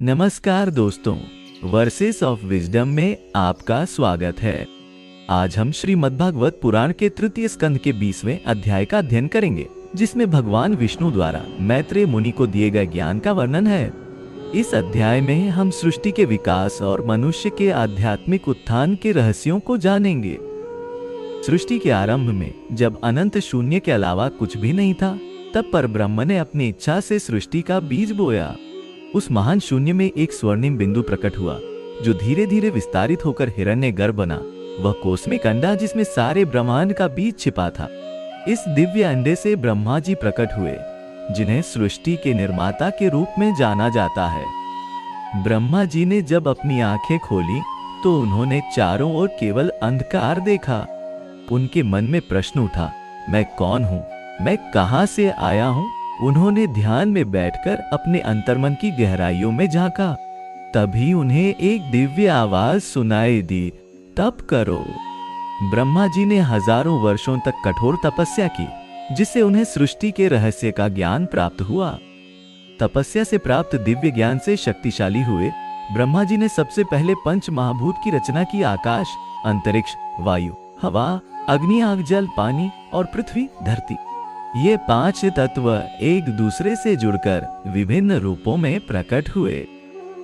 नमस्कार दोस्तों, versus of wisdom में आपका स्वागत है। आज हम श्रीमद्भागवत पुराण के तृतीय स्कंद के 20वें अध्याय का अध्ययन करेंगे, जिसमें भगवान विष्णु द्वारा मैत्रेय मुनि को दिए गए ज्ञान का वर्णन है। इस अध्याय में हम सृष्टि के विकास और मनुष्य के आध्यात्मिक उत्थान के रहस्यों को जानेंगे। सृष्टि के आरंभ में जब अनंत शून्य के अलावा कुछ भी नहीं था, तब परब्रह्म ने अपनी इच्छा से सृष्टि का बीज बोया। उस महान शून्य में एक स्वर्णिम बिंदु प्रकट हुआ, जो धीरे धीरे विस्तारित होकर हिरण्यगर्भ बना। वह कॉस्मिक अंडा जिसमें सारे ब्रह्मांड का बीज छिपा था। इस दिव्य अंडे से ब्रह्मा जी प्रकट हुए, जिन्हें सृष्टि के निर्माता के रूप में जाना जाता है। ब्रह्मा जी ने जब अपनी आंखें खोली तो उन्होंने चारों ओर केवल अंधकार देखा। उनके मन में प्रश्न उठा, मैं कौन हूँ, मैं कहाँ से आया हूँ। उन्होंने ध्यान में बैठकर अपने अंतर्मन की गहराइयों में झांका। तभी उन्हें एक दिव्य आवाज सुनाई दी, तप करो। ब्रह्मा जी ने हजारों वर्षों तक कठोर तपस्या की, जिससे उन्हें सृष्टि के रहस्य का ज्ञान प्राप्त हुआ। तपस्या से प्राप्त दिव्य ज्ञान से शक्तिशाली हुए ब्रह्मा जी ने सबसे पहले पंच महाभूत की रचना की। आकाश, अंतरिक्ष, वायु, हवा, अग्नि, आग, जल, पानी और पृथ्वी, धरती। ये पांच तत्व एक दूसरे से जुड़कर विभिन्न रूपों में प्रकट हुए।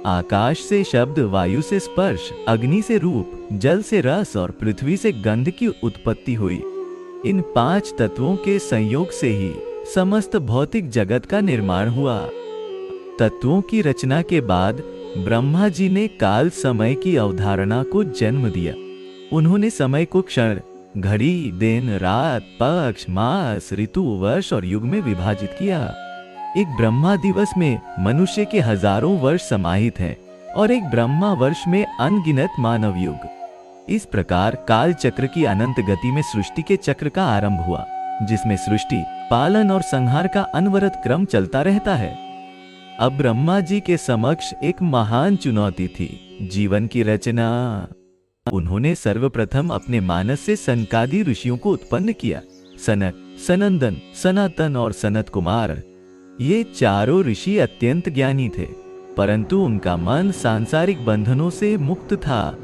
आकाश से शब्द, वायु से स्पर्श, अग्नि से रूप, जल से रस और पृथ्वी से गंध की उत्पत्ति हुई। इन पांच तत्वों के संयोग से ही समस्त भौतिक जगत का निर्माण हुआ। तत्वों की रचना के बाद ब्रह्मा जी ने काल समय की अवधारणा को जन्म दिया। उन्होंने समय को क्षण, घड़ी, दिन, रात, पक्ष, मास, ऋतु, वर्ष और युग में विभाजित किया। एक ब्रह्मा दिवस में मनुष्य के हजारों वर्ष समाहित हैं और एक ब्रह्मा वर्ष में अनगिनत मानव युग। इस प्रकार काल चक्र की अनंत गति में सृष्टि के चक्र का आरंभ हुआ, जिसमें सृष्टि, पालन और संहार का अनवरत क्रम चलता रहता है। अब ब्रह्मा जी के समक्ष एक महान चुनौती थी, जीवन की रचना। उन्होंने सर्वप्रथम अपने मानस से सनकादि ऋषियों को उत्पन्न किया। सनक, सनंदन, सनातन और सनत कुमार, ये चारों ऋषि अत्यंत ज्ञानी थे, परंतु उनका मन सांसारिक बंधनों से मुक्त था।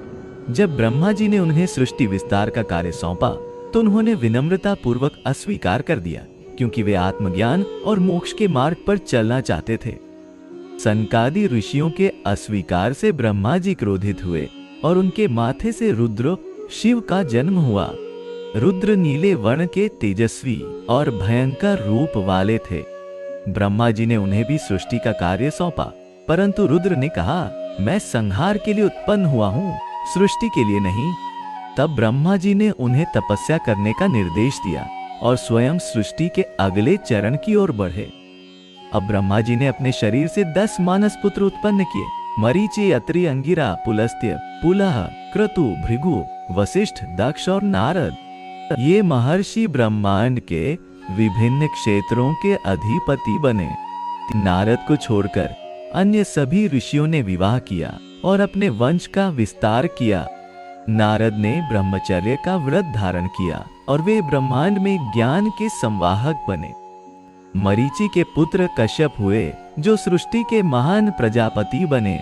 जब ब्रह्मा जी ने उन्हें सृष्टि विस्तार का कार्य सौंपा, तो उन्होंने विनम्रता पूर्वक अस्वीकार कर दिया, क्योंकि वे आत्मज्ञान और मोक्ष के मार्ग पर चलना चाहते थे। सनकादि ऋषियों के अस्वीकार से ब्रह्मा जी क्रोधित हुए और उनके माथे से रुद्र, शिव का जन्म हुआ। रुद्र नीले वर्ण के तेजस्वी और भयंकर रूप वाले थे। ब्रह्मा जी ने उन्हें भी सृष्टि का कार्य सौंपा, परंतु रुद्र ने कहा, मैं संहार के लिए उत्पन्न हुआ हूँ, सृष्टि के लिए नहीं। तब ब्रह्मा जी ने उन्हें तपस्या करने का निर्देश दिया और स्वयं सृष्टि के अगले चरण की ओर बढ़े। अब ब्रह्मा जी ने अपने शरीर से 10 मानस पुत्र उत्पन्न किए। मरीचि, अत्रि, अंगिरा, पुलस्त्य, पुलह, क्रतु, भृगु, वशिष्ठ, दक्ष और नारद। ये महर्षि ब्रह्मांड के विभिन्न क्षेत्रों के अधिपति बने। नारद को छोड़कर अन्य सभी ऋषियों ने विवाह किया और अपने वंश का विस्तार किया। नारद ने ब्रह्मचर्य का व्रत धारण किया और वे ब्रह्मांड में ज्ञान के संवाहक बने। मरीचि के पुत्र कश्यप हुए, जो सृष्टि के महान प्रजापति बने।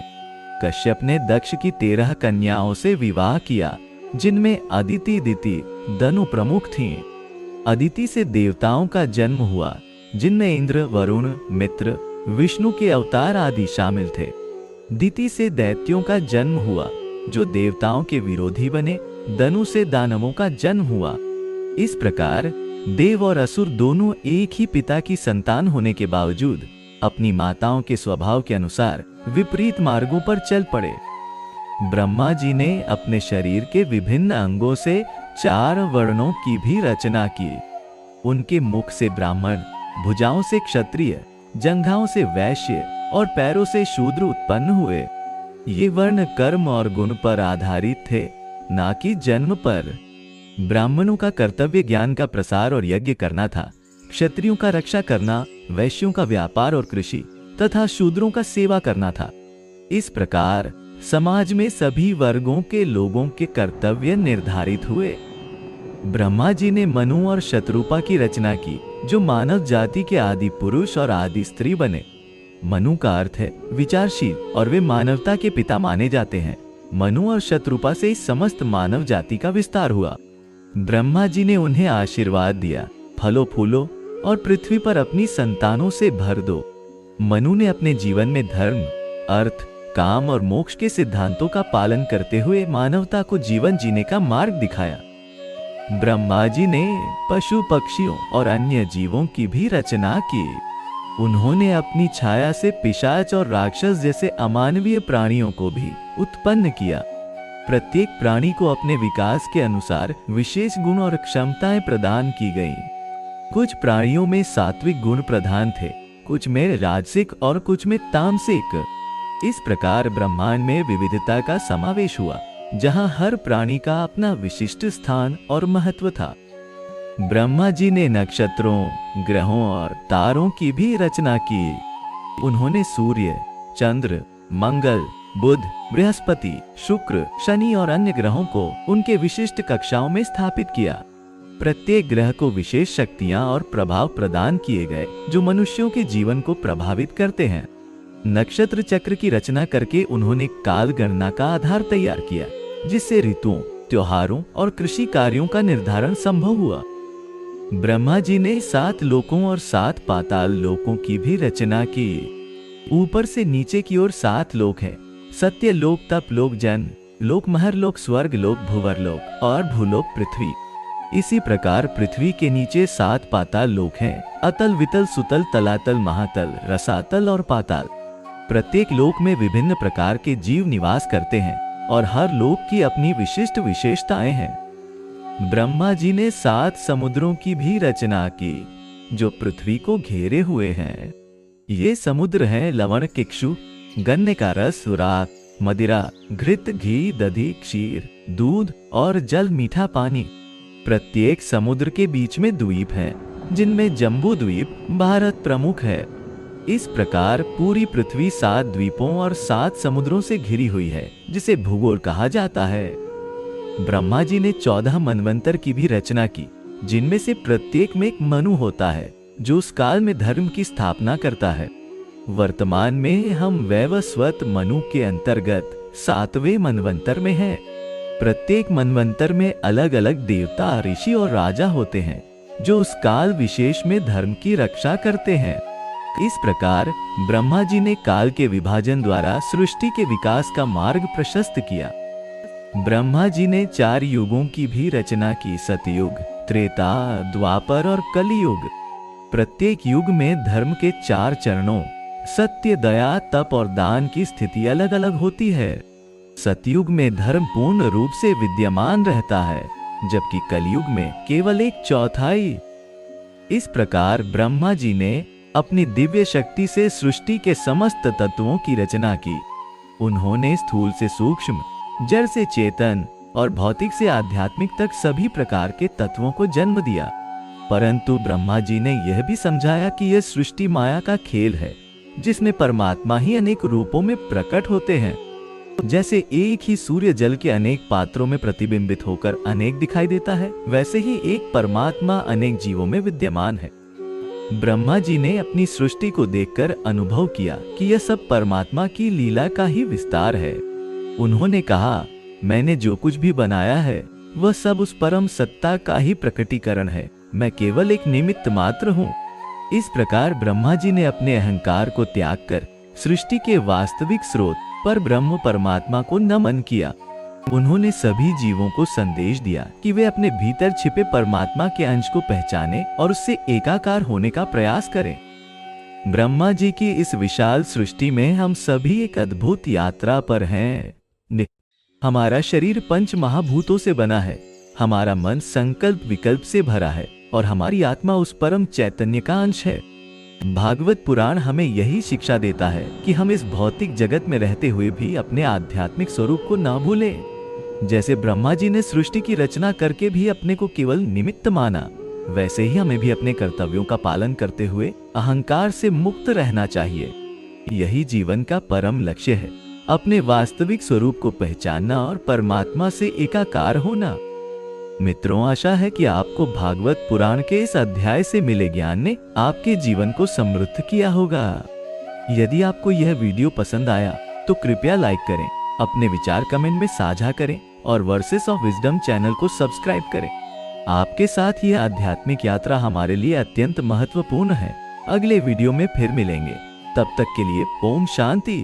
कश्यप ने दक्ष की 13 कन्याओं से विवाह किया, जिनमें अदिति, दिति, दनु प्रमुख थीं। अदिति से देवताओं का जन्म हुआ, जिनमें इंद्र, वरुण, मित्र, विष्णु के अवतार आदि शामिल थे। दिति से दैत्यों का जन्म हुआ, जो देवताओं के विरोधी बने। दनु से दानवों का जन्म हुआ। इस प्रकार देव और असुर दोनों एक ही पिता की संतान होने के बावजूद अपनी माताओं के स्वभाव के अनुसार विपरीत मार्गों पर चल पड़े। ब्रह्मा जी ने अपने शरीर के विभिन्न अंगों से 4 वर्णों की भी रचना की। उनके मुख से ब्राह्मण, भुजाओं से क्षत्रिय, जंघाओं से वैश्य और पैरों से शूद्र उत्पन्न हुए। ये वर्ण कर्म और गुण पर आधारित थे, ना कि जन्म पर। ब्राह्मणों का कर्तव्य ज्ञान का प्रसार और यज्ञ करना था, क्षत्रियों का रक्षा करना, वैश्यों का व्यापार और कृषि तथा शूद्रों का सेवा करना था। इस प्रकार समाज में सभी वर्गों के लोगों के कर्तव्य निर्धारित हुए। ब्रह्मा जी ने मनु और शत्रुपा की रचना की, जो मानव जाति के आदि पुरुष और आदि स्त्री बने। मनु का अर्थ है विचारशील और वे मानवता के पिता माने जाते हैं। मनु और शत्रुपा से इस समस्त मानव जाति का विस्तार हुआ। ब्रह्मा जी ने उन्हें आशीर्वाद दिया, फलो फूलो और पृथ्वी पर अपनी संतानों से भर दो। मनु ने अपने जीवन में धर्म, अर्थ, काम और मोक्ष के सिद्धांतों का पालन करते हुए मानवता को जीवन जीने का मार्ग दिखाया। ब्रह्मा जी ने पशु पक्षियों और अन्य जीवों की भी रचना की। उन्होंने अपनी छाया से पिशाच और राक्षस जैसे अमानवीय प्राणियों को भी उत्पन्न किया। प्रत्येक प्राणी को अपने विकास के अनुसार विशेष गुण और क्षमताएं प्रदान की गईं। कुछ प्राणियों में सात्विक गुण प्रधान थे, कुछ में राजसिक और कुछ में तामसिक। इस प्रकार ब्रह्मांड में विविधता का समावेश हुआ, जहां हर प्राणी का अपना विशिष्ट स्थान और महत्व था। ब्रह्मा जी ने नक्षत्रों, ग्रहों और तारों की भी रचना की। उन्होंने सूर्य, चंद्र, मंगल, बुध, बृहस्पति, शुक्र, शनि और अन्य ग्रहों को उनके विशिष्ट कक्षाओं में स्थापित किया। प्रत्येक ग्रह को विशेष शक्तियां और प्रभाव प्रदान किए गए जो मनुष्यों के जीवन को प्रभावित करते हैं। नक्षत्र चक्र की रचना करके उन्होंने काल गणना का आधार तैयार किया, जिससे ऋतुओं, त्योहारों और कृषि कार्यों का निर्धारण संभव हुआ। ब्रह्मा जी ने 7 लोकों और 7 पाताल लोकों की भी रचना की। ऊपर से नीचे की ओर 7 लोक हैं: सत्य लोक, तप लोक, जन लोक, महर लोक, स्वर्ग लोक, भूवर लोक और भूलोक पृथ्वी। इसी प्रकार पृथ्वी के नीचे 7 पाताल लोक हैं: अतल, वितल, सुतल, तलातल, महातल, रसातल और पाताल। प्रत्येक लोक में विभिन्न प्रकार के जीव निवास करते हैं और हर लोक की अपनी विशिष्ट विशेषताएं हैं। ब्रह्मा जी ने 7 समुद्रों की भी रचना की, जो पृथ्वी को घेरे हुए हैं। ये समुद्र हैं लवण, किक्षु, गन्ने का रस, सुराख, मदिरा, घृत, घी, दधी, क्षीर, दूध और जल मीठा पानी। प्रत्येक समुद्र के बीच में द्वीप हैं, जिनमें जम्बू द्वीप भारत प्रमुख है। इस प्रकार पूरी पृथ्वी 7 द्वीपों और 7 समुद्रों से घिरी हुई है, जिसे भूगोल कहा जाता है। ब्रह्मा जी ने 14 मनवंतर की भी रचना की, जिनमें से प्रत्येक में एक मनु होता है, जो उस काल में धर्म की स्थापना करता है। वर्तमान में हम वैवस्वत मनु के अंतर्गत 7वें मनवंतर में हैं। प्रत्येक मनवंतर में अलग अलग देवता, ऋषि और राजा होते हैं, जो उस काल विशेष में धर्म की रक्षा करते हैं। इस प्रकार ब्रह्मा जी ने काल के विभाजन द्वारा सृष्टि के विकास का मार्ग प्रशस्त किया। ब्रह्मा जी ने 4 युगों की भी रचना की: सतयुग, त्रेता, द्वापर और कलियुग। प्रत्येक युग में धर्म के 4 चरणों सत्य, दया, तप और दान की स्थिति अलग अलग होती है। सतयुग में धर्म पूर्ण रूप से विद्यमान रहता है, जबकि कलयुग में केवल 1/4। इस प्रकार ब्रह्मा जी ने अपनी दिव्य शक्ति से सृष्टि के समस्त तत्वों की रचना की। उन्होंने स्थूल से सूक्ष्म, जड़ से चेतन और भौतिक से आध्यात्मिक तक सभी प्रकार के तत्वों को जन्म दिया। परंतु ब्रह्मा जी ने यह भी समझाया कि यह सृष्टि माया का खेल है, जिसमें परमात्मा ही अनेक रूपों में प्रकट होते हैं। जैसे एक ही सूर्य जल के अनेक पात्रों में प्रतिबिंबित होकर अनेक दिखाई देता है, वैसे ही एक परमात्मा अनेक जीवों में विद्यमान है। ब्रह्मा जी ने अपनी सृष्टि को देखकर अनुभव किया कि यह सब परमात्मा की लीला का ही विस्तार है। उन्होंने कहा, मैंने जो कुछ भी बनाया है वह सब उस परम सत्ता का ही प्रकटीकरण है, मैं केवल एक निमित्त मात्र हूँ। इस प्रकार ब्रह्मा जी ने अपने अहंकार को त्याग कर सृष्टि के वास्तविक स्रोत पर ब्रह्म परमात्मा को नमन किया। उन्होंने सभी जीवों को संदेश दिया कि वे अपने भीतर छिपे परमात्मा के अंश को पहचानें और उससे एकाकार होने का प्रयास करें। ब्रह्मा जी की इस विशाल सृष्टि में हम सभी एक अद्भुत यात्रा पर हैं। हमारा शरीर 5 महाभूतों से बना है, हमारा मन संकल्प विकल्प से भरा है और हमारी आत्मा उस परम चैतन्य का अंश है। भागवत पुराण हमें यही शिक्षा देता है कि हम इस भौतिक जगत में रहते हुए भी अपने आध्यात्मिक स्वरूप को ना भूलें। जैसे ब्रह्मा जी ने सृष्टि की रचना करके भी अपने को केवल निमित्त माना, वैसे ही हमें भी अपने कर्तव्यों का पालन करते हुए अहंकार से मुक्त रहना चाहिए। यही जीवन का परम लक्ष्य है, अपने वास्तविक स्वरूप को पहचानना और परमात्मा से एकाकार होना। मित्रों, आशा है कि आपको भागवत पुराण के इस अध्याय से मिले ज्ञान ने आपके जीवन को समृद्ध किया होगा। यदि आपको यह वीडियो पसंद आया तो कृपया लाइक करें, अपने विचार कमेंट में साझा करें और वर्सेस ऑफ विजडम चैनल को सब्सक्राइब करें। आपके साथ यह आध्यात्मिक यात्रा हमारे लिए अत्यंत महत्वपूर्ण है। अगले वीडियो में फिर मिलेंगे, तब तक के लिए ओम शांति।